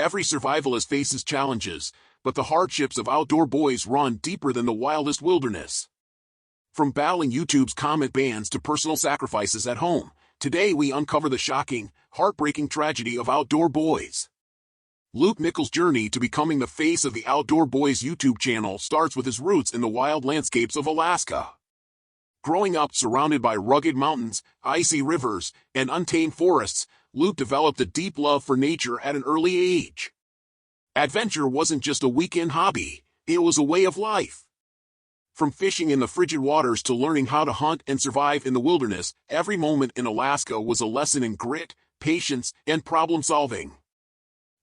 Every survivalist faces challenges, but the hardships of outdoor boys run deeper than the wildest wilderness. From battling YouTube's comment bans to personal sacrifices at home, today we uncover the shocking, heartbreaking tragedy of outdoor boys. Luke Nichols' journey to becoming the face of the Outdoor Boys YouTube channel starts with his roots in the wild landscapes of Alaska. Growing up surrounded by rugged mountains, icy rivers, and untamed forests, Luke developed a deep love for nature at an early age. Adventure wasn't just a weekend hobby, it was a way of life. From fishing in the frigid waters to learning how to hunt and survive in the wilderness, every moment in Alaska was a lesson in grit, patience, and problem-solving.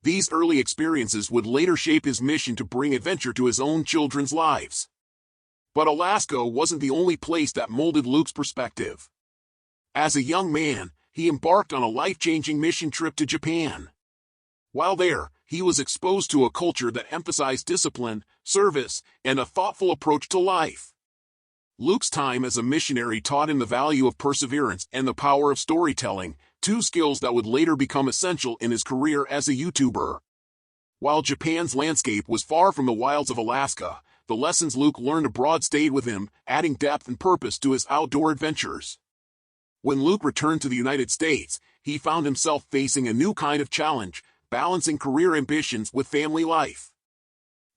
These early experiences would later shape his mission to bring adventure to his own children's lives. But Alaska wasn't the only place that molded Luke's perspective. As a young man, he embarked on a life-changing mission trip to Japan. While there, he was exposed to a culture that emphasized discipline, service, and a thoughtful approach to life. Luke's time as a missionary taught him the value of perseverance and the power of storytelling, two skills that would later become essential in his career as a YouTuber. While Japan's landscape was far from the wilds of Alaska, the lessons Luke learned abroad stayed with him, adding depth and purpose to his outdoor adventures. When Luke returned to the United States, he found himself facing a new kind of challenge, balancing career ambitions with family life.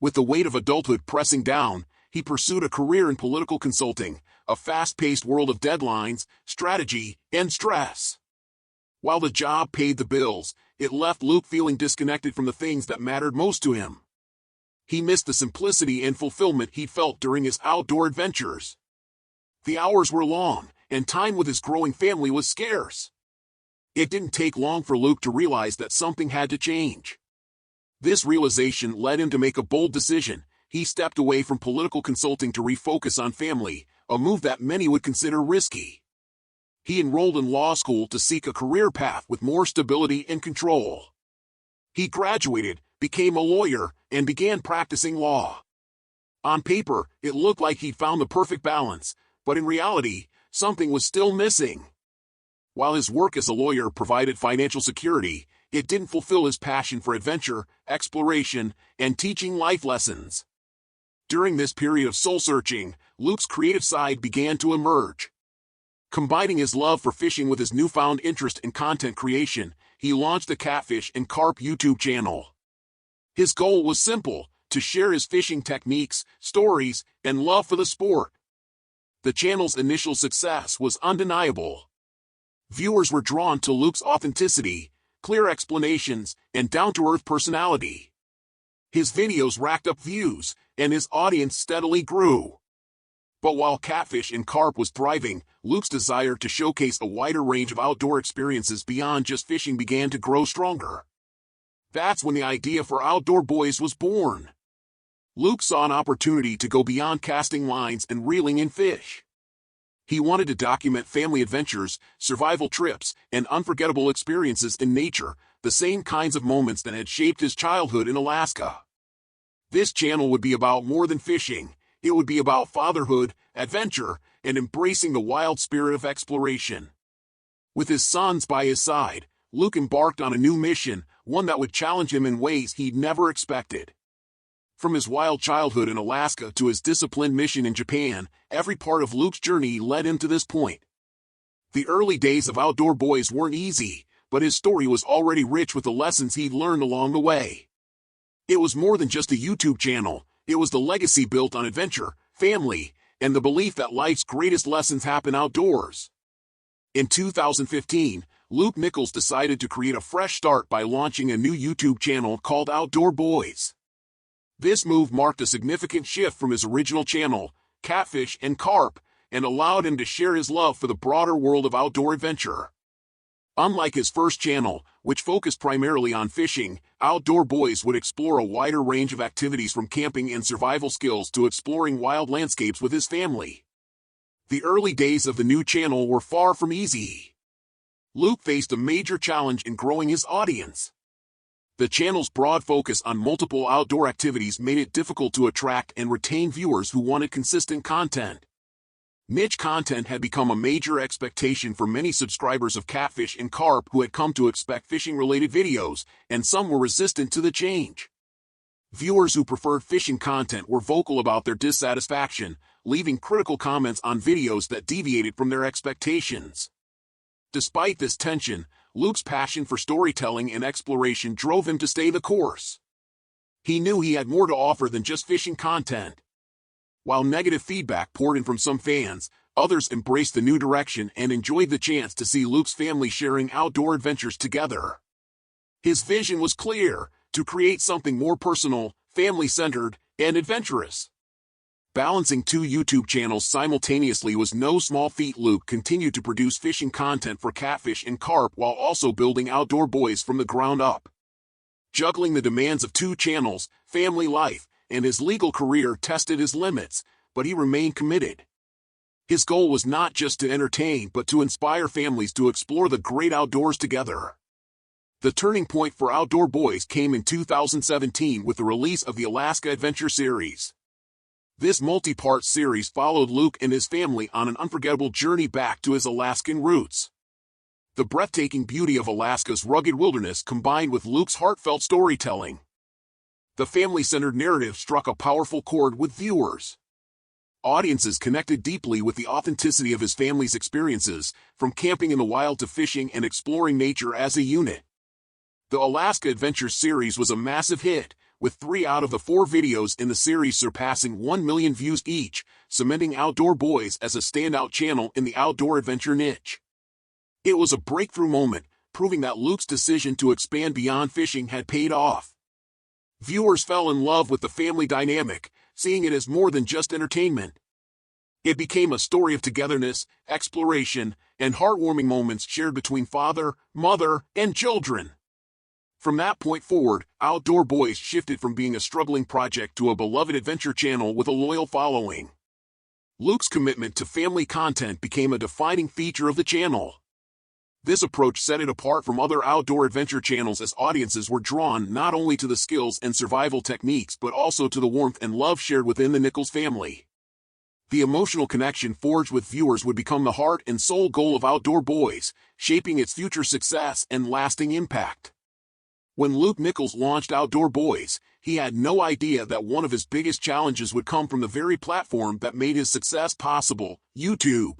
With the weight of adulthood pressing down, he pursued a career in political consulting, a fast-paced world of deadlines, strategy, and stress. While the job paid the bills, it left Luke feeling disconnected from the things that mattered most to him. He missed the simplicity and fulfillment he felt during his outdoor adventures. The hours were long, and time with his growing family was scarce. It didn't take long for Luke to realize that something had to change. This realization led him to make a bold decision. He stepped away from political consulting to refocus on family, a move that many would consider risky. He enrolled in law school to seek a career path with more stability and control. He graduated, became a lawyer, and began practicing law. On paper, it looked like he'd found the perfect balance, but in reality, something was still missing. While his work as a lawyer provided financial security, it didn't fulfill his passion for adventure, exploration, and teaching life lessons. During this period of soul-searching, Luke's creative side began to emerge. Combining his love for fishing with his newfound interest in content creation, he launched the Catfish and Carp YouTube channel. His goal was simple: to share his fishing techniques, stories, and love for the sport. The channel's initial success was undeniable. Viewers were drawn to Luke's authenticity, clear explanations, and down-to-earth personality. His videos racked up views, and his audience steadily grew. But while Catfish and Carp was thriving, Luke's desire to showcase a wider range of outdoor experiences beyond just fishing began to grow stronger. That's when the idea for Outdoor Boys was born. Luke saw an opportunity to go beyond casting lines and reeling in fish. He wanted to document family adventures, survival trips, and unforgettable experiences in nature, the same kinds of moments that had shaped his childhood in Alaska. This channel would be about more than fishing. It would be about fatherhood, adventure, and embracing the wild spirit of exploration. With his sons by his side, Luke embarked on a new mission, one that would challenge him in ways he'd never expected. From his wild childhood in Alaska to his disciplined mission in Japan, every part of Luke's journey led him to this point. The early days of Outdoor Boys weren't easy, but his story was already rich with the lessons he'd learned along the way. It was more than just a YouTube channel. It was the legacy built on adventure, family, and the belief that life's greatest lessons happen outdoors. In 2015, Luke Nichols decided to create a fresh start by launching a new YouTube channel called Outdoor Boys. This move marked a significant shift from his original channel, Catfish and Carp, and allowed him to share his love for the broader world of outdoor adventure. Unlike his first channel, which focused primarily on fishing, Outdoor Boys would explore a wider range of activities from camping and survival skills to exploring wild landscapes with his family. The early days of the new channel were far from easy. Luke faced a major challenge in growing his audience. The channel's broad focus on multiple outdoor activities made it difficult to attract and retain viewers who wanted consistent content. Niche content had become a major expectation for many subscribers of catfish and carp who had come to expect fishing-related videos, and some were resistant to the change. Viewers who preferred fishing content were vocal about their dissatisfaction, leaving critical comments on videos that deviated from their expectations. Despite this tension, Luke's passion for storytelling and exploration drove him to stay the course. He knew he had more to offer than just fishing content. While negative feedback poured in from some fans, others embraced the new direction and enjoyed the chance to see Luke's family sharing outdoor adventures together. His vision was clear: to create something more personal, family-centered, and adventurous. Balancing two YouTube channels simultaneously was no small feat. Luke continued to produce fishing content for catfish and carp while also building Outdoor Boys from the ground up. Juggling the demands of two channels, family life, and his legal career tested his limits, but he remained committed. His goal was not just to entertain but to inspire families to explore the great outdoors together. The turning point for Outdoor Boys came in 2017 with the release of the Alaska Adventure series. This multi-part series followed Luke and his family on an unforgettable journey back to his Alaskan roots. The breathtaking beauty of Alaska's rugged wilderness combined with Luke's heartfelt storytelling. The family-centered narrative struck a powerful chord with viewers. Audiences connected deeply with the authenticity of his family's experiences, from camping in the wild to fishing and exploring nature as a unit. The Alaska Adventure series was a massive hit, with 3 out of the 4 videos in the series surpassing 1 million views each, cementing Outdoor Boys as a standout channel in the outdoor adventure niche. It was a breakthrough moment, proving that Luke's decision to expand beyond fishing had paid off. Viewers fell in love with the family dynamic, seeing it as more than just entertainment. It became a story of togetherness, exploration, and heartwarming moments shared between father, mother, and children. From that point forward, Outdoor Boys shifted from being a struggling project to a beloved adventure channel with a loyal following. Luke's commitment to family content became a defining feature of the channel. This approach set it apart from other outdoor adventure channels as audiences were drawn not only to the skills and survival techniques but also to the warmth and love shared within the Nichols family. The emotional connection forged with viewers would become the heart and soul goal of Outdoor Boys, shaping its future success and lasting impact. When Luke Nichols launched Outdoor Boys, he had no idea that one of his biggest challenges would come from the very platform that made his success possible, YouTube.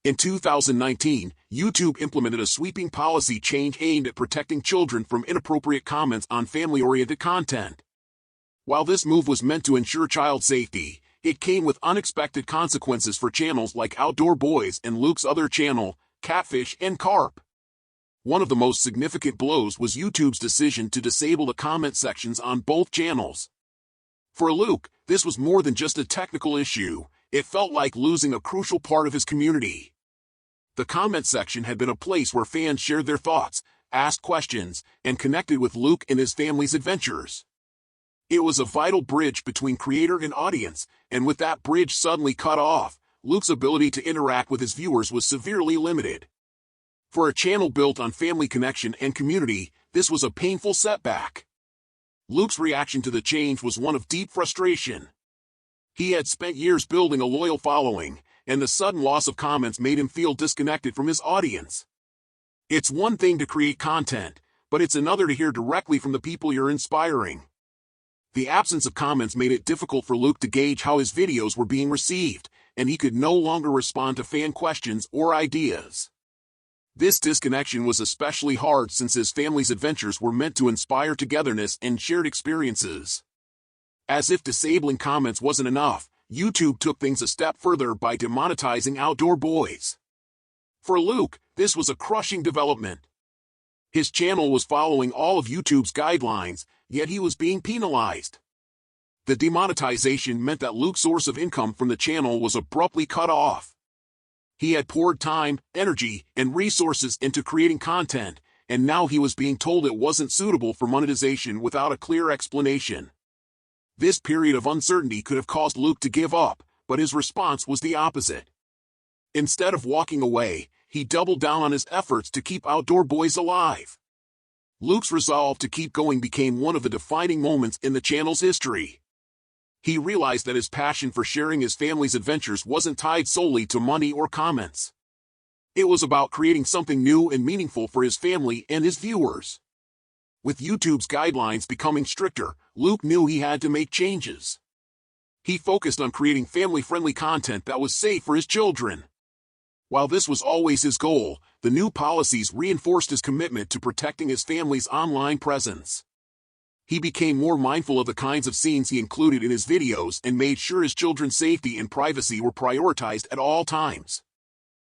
In 2019, YouTube implemented a sweeping policy change aimed at protecting children from inappropriate comments on family-oriented content. While this move was meant to ensure child safety, it came with unexpected consequences for channels like Outdoor Boys and Luke's other channel, Catfish and Carp. One of the most significant blows was YouTube's decision to disable the comment sections on both channels. For Luke, this was more than just a technical issue. It felt like losing a crucial part of his community. The comment section had been a place where fans shared their thoughts, asked questions, and connected with Luke and his family's adventures. It was a vital bridge between creator and audience, and with that bridge suddenly cut off, Luke's ability to interact with his viewers was severely limited. For a channel built on family connection and community, this was a painful setback. Luke's reaction to the change was one of deep frustration. He had spent years building a loyal following, and the sudden loss of comments made him feel disconnected from his audience. It's one thing to create content, but it's another to hear directly from the people you're inspiring. The absence of comments made it difficult for Luke to gauge how his videos were being received, and he could no longer respond to fan questions or ideas. This disconnection was especially hard since his family's adventures were meant to inspire togetherness and shared experiences. As if disabling comments wasn't enough, YouTube took things a step further by demonetizing Outdoor Boys. For Luke, this was a crushing development. His channel was following all of YouTube's guidelines, yet he was being penalized. The demonetization meant that Luke's source of income from the channel was abruptly cut off. He had poured time, energy, and resources into creating content, and now he was being told it wasn't suitable for monetization without a clear explanation. This period of uncertainty could have caused Luke to give up, but his response was the opposite. Instead of walking away, he doubled down on his efforts to keep Outdoor Boys alive. Luke's resolve to keep going became one of the defining moments in the channel's history. He realized that his passion for sharing his family's adventures wasn't tied solely to money or comments. It was about creating something new and meaningful for his family and his viewers. With YouTube's guidelines becoming stricter, Luke knew he had to make changes. He focused on creating family-friendly content that was safe for his children. While this was always his goal, the new policies reinforced his commitment to protecting his family's online presence. He became more mindful of the kinds of scenes he included in his videos and made sure his children's safety and privacy were prioritized at all times.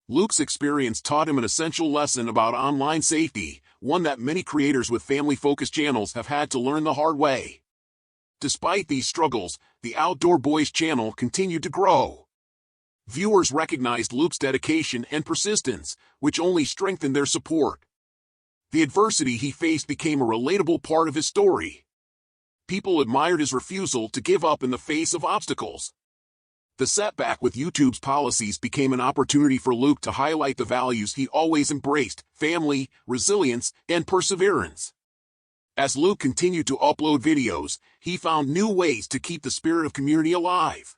Luke's experience taught him an essential lesson about online safety, one that many creators with family-focused channels have had to learn the hard way. Despite these struggles, the Outdoor Boys channel continued to grow. Viewers recognized Luke's dedication and persistence, which only strengthened their support. The adversity he faced became a relatable part of his story. People admired his refusal to give up in the face of obstacles. The setback with YouTube's policies became an opportunity for Luke to highlight the values he always embraced: family, resilience, and perseverance. As Luke continued to upload videos, he found new ways to keep the spirit of community alive.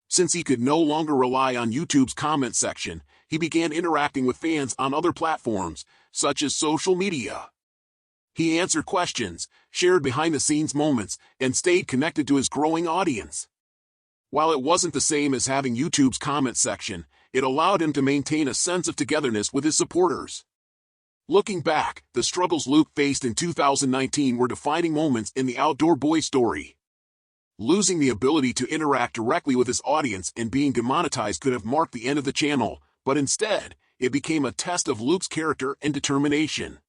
Since he could no longer rely on YouTube's comment section, he began interacting with fans on other platforms, such as social media. He answered questions, shared behind-the-scenes moments, and stayed connected to his growing audience. While it wasn't the same as having YouTube's comment section, it allowed him to maintain a sense of togetherness with his supporters. Looking back, the struggles Luke faced in 2019 were defining moments in the Outdoor Boy story. Losing the ability to interact directly with his audience and being demonetized could have marked the end of the channel, but instead, it became a test of Luke's character and determination.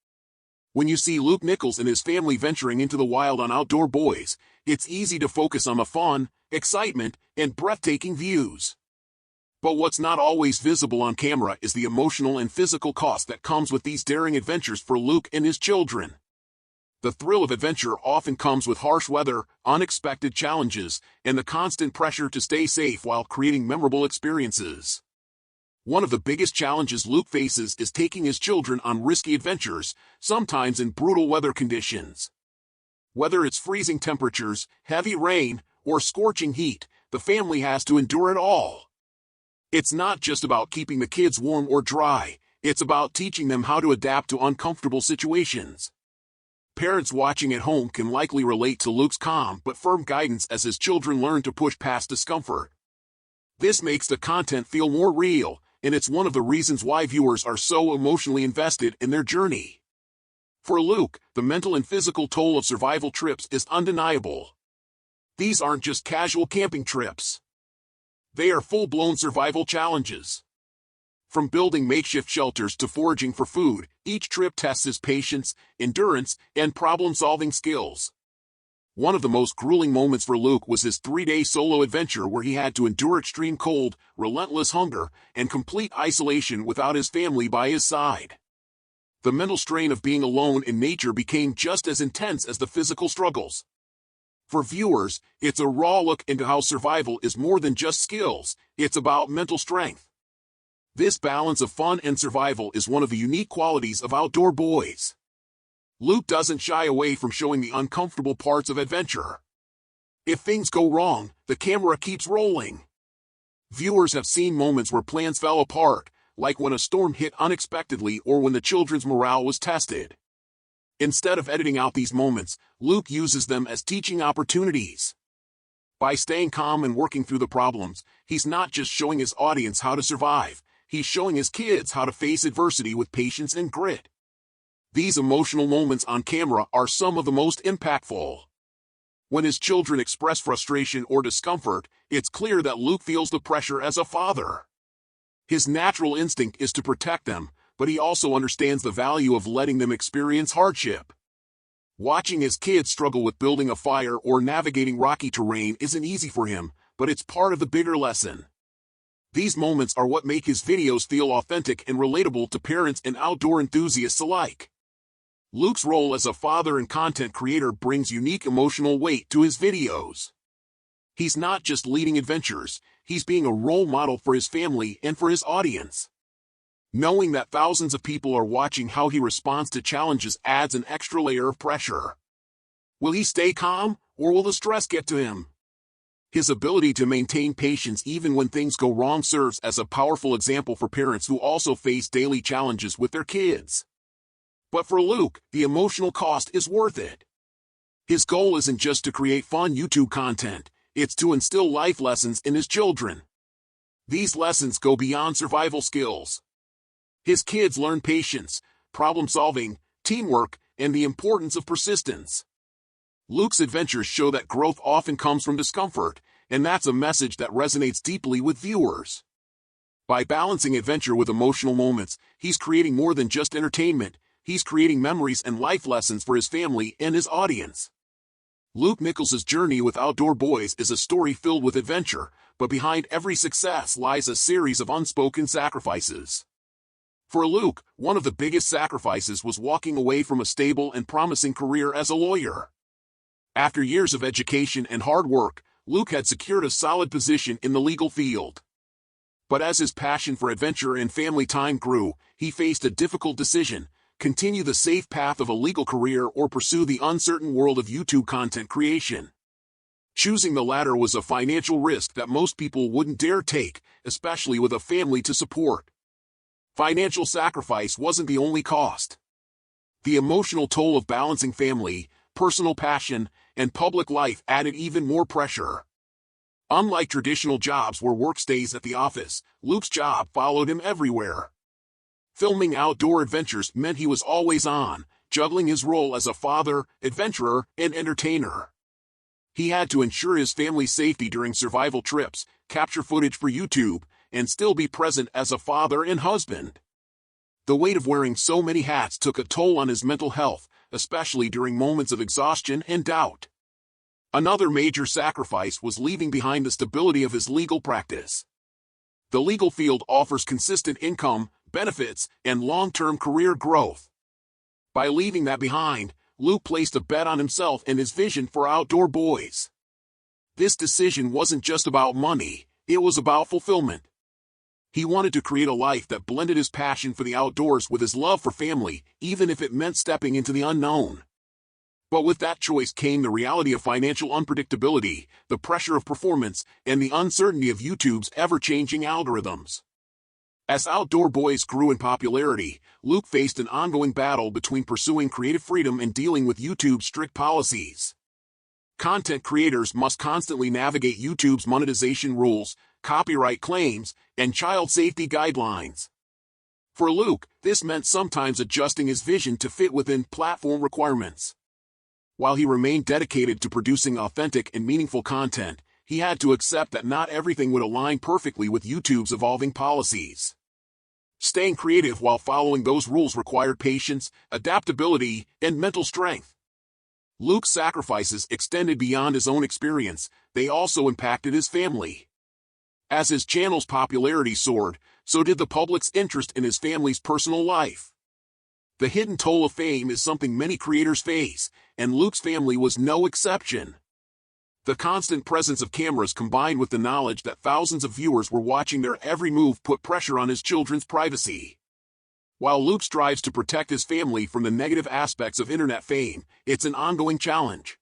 When you see Luke Nichols and his family venturing into the wild on Outdoor Boys, it's easy to focus on the fun, excitement, and breathtaking views. But what's not always visible on camera is the emotional and physical cost that comes with these daring adventures for Luke and his children. The thrill of adventure often comes with harsh weather, unexpected challenges, and the constant pressure to stay safe while creating memorable experiences. One of the biggest challenges Luke faces is taking his children on risky adventures, sometimes in brutal weather conditions. Whether it's freezing temperatures, heavy rain, or scorching heat, the family has to endure it all. It's not just about keeping the kids warm or dry, it's about teaching them how to adapt to uncomfortable situations. Parents watching at home can likely relate to Luke's calm but firm guidance as his children learn to push past discomfort. This makes the content feel more real, and it's one of the reasons why viewers are so emotionally invested in their journey. For Luke, the mental and physical toll of survival trips is undeniable. These aren't just casual camping trips. They are full-blown survival challenges. From building makeshift shelters to foraging for food, each trip tests his patience, endurance, and problem-solving skills. One of the most grueling moments for Luke was his 3-day solo adventure where he had to endure extreme cold, relentless hunger, and complete isolation without his family by his side. The mental strain of being alone in nature became just as intense as the physical struggles. For viewers, it's a raw look into how survival is more than just skills, it's about mental strength. This balance of fun and survival is one of the unique qualities of Outdoor Boys. Luke doesn't shy away from showing the uncomfortable parts of adventure. If things go wrong, the camera keeps rolling. Viewers have seen moments where plans fell apart, like when a storm hit unexpectedly or when the children's morale was tested. Instead of editing out these moments, Luke uses them as teaching opportunities. By staying calm and working through the problems, he's not just showing his audience how to survive, he's showing his kids how to face adversity with patience and grit. These emotional moments on camera are some of the most impactful. When his children express frustration or discomfort, it's clear that Luke feels the pressure as a father. His natural instinct is to protect them, but he also understands the value of letting them experience hardship. Watching his kids struggle with building a fire or navigating rocky terrain isn't easy for him, but it's part of the bigger lesson. These moments are what make his videos feel authentic and relatable to parents and outdoor enthusiasts alike. Luke's role as a father and content creator brings unique emotional weight to his videos. He's not just leading adventures, he's being a role model for his family and for his audience. Knowing that thousands of people are watching how he responds to challenges adds an extra layer of pressure. Will he stay calm, or will the stress get to him? His ability to maintain patience even when things go wrong serves as a powerful example for parents who also face daily challenges with their kids. But for Luke, the emotional cost is worth it. His goal isn't just to create fun YouTube content, it's to instill life lessons in his children. These lessons go beyond survival skills. His kids learn patience, problem-solving, teamwork, and the importance of persistence. Luke's adventures show that growth often comes from discomfort, and that's a message that resonates deeply with viewers. By balancing adventure with emotional moments, he's creating more than just entertainment, he's creating memories and life lessons for his family and his audience. Luke Nichols's journey with Outdoor Boys is a story filled with adventure, but behind every success lies a series of unspoken sacrifices. For Luke, one of the biggest sacrifices was walking away from a stable and promising career as a lawyer. After years of education and hard work, Luke had secured a solid position in the legal field. But as his passion for adventure and family time grew, he faced a difficult decision: continue the safe path of a legal career or pursue the uncertain world of YouTube content creation. Choosing the latter was a financial risk that most people wouldn't dare take, especially with a family to support. Financial sacrifice wasn't the only cost. The emotional toll of balancing family, personal passion, and public life added even more pressure. Unlike traditional jobs where work stays at the office, Luke's job followed him everywhere. Filming outdoor adventures meant he was always on, juggling his role as a father, adventurer, and entertainer. He had to ensure his family's safety during survival trips, capture footage for YouTube, and still be present as a father and husband. The weight of wearing so many hats took a toll on his mental health, especially during moments of exhaustion and doubt. Another major sacrifice was leaving behind the stability of his legal practice. The legal field offers consistent income, benefits, and long-term career growth. By leaving that behind, Luke placed a bet on himself and his vision for Outdoor Boys. This decision wasn't just about money, it was about fulfillment. He wanted to create a life that blended his passion for the outdoors with his love for family, even if it meant stepping into the unknown. But with that choice came the reality of financial unpredictability, the pressure of performance, and the uncertainty of YouTube's ever-changing algorithms. As Outdoor Boys grew in popularity, Luke faced an ongoing battle between pursuing creative freedom and dealing with YouTube's strict policies. Content creators must constantly navigate YouTube's monetization rules, copyright claims, and child safety guidelines. For Luke, this meant sometimes adjusting his vision to fit within platform requirements. While he remained dedicated to producing authentic and meaningful content, he had to accept that not everything would align perfectly with YouTube's evolving policies. Staying creative while following those rules required patience, adaptability, and mental strength. Luke's sacrifices extended beyond his own experience, they also impacted his family. As his channel's popularity soared, so did the public's interest in his family's personal life. The hidden toll of fame is something many creators face, and Luke's family was no exception. The constant presence of cameras combined with the knowledge that thousands of viewers were watching their every move put pressure on his children's privacy. While Luke strives to protect his family from the negative aspects of internet fame, it's an ongoing challenge.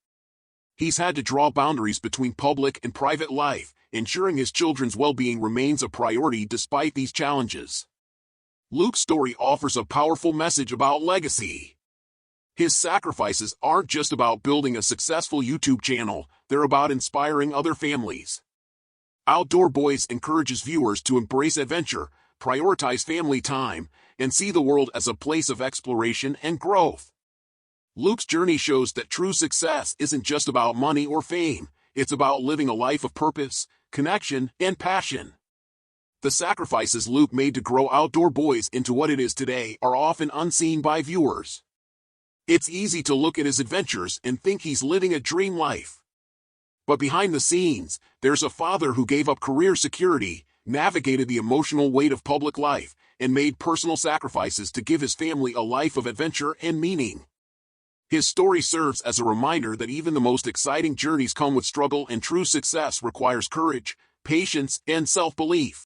He's had to draw boundaries between public and private life, ensuring his children's well-being remains a priority despite these challenges. Luke's story offers a powerful message about legacy. His sacrifices aren't just about building a successful YouTube channel, they're about inspiring other families. Outdoor Boys encourages viewers to embrace adventure, prioritize family time, and see the world as a place of exploration and growth. Luke's journey shows that true success isn't just about money or fame, it's about living a life of purpose, connection, and passion. The sacrifices Luke made to grow Outdoor Boys into what it is today are often unseen by viewers. It's easy to look at his adventures and think he's living a dream life. But behind the scenes, there's a father who gave up career security, navigated the emotional weight of public life, and made personal sacrifices to give his family a life of adventure and meaning. His story serves as a reminder that even the most exciting journeys come with struggle, and true success requires courage, patience, and self-belief.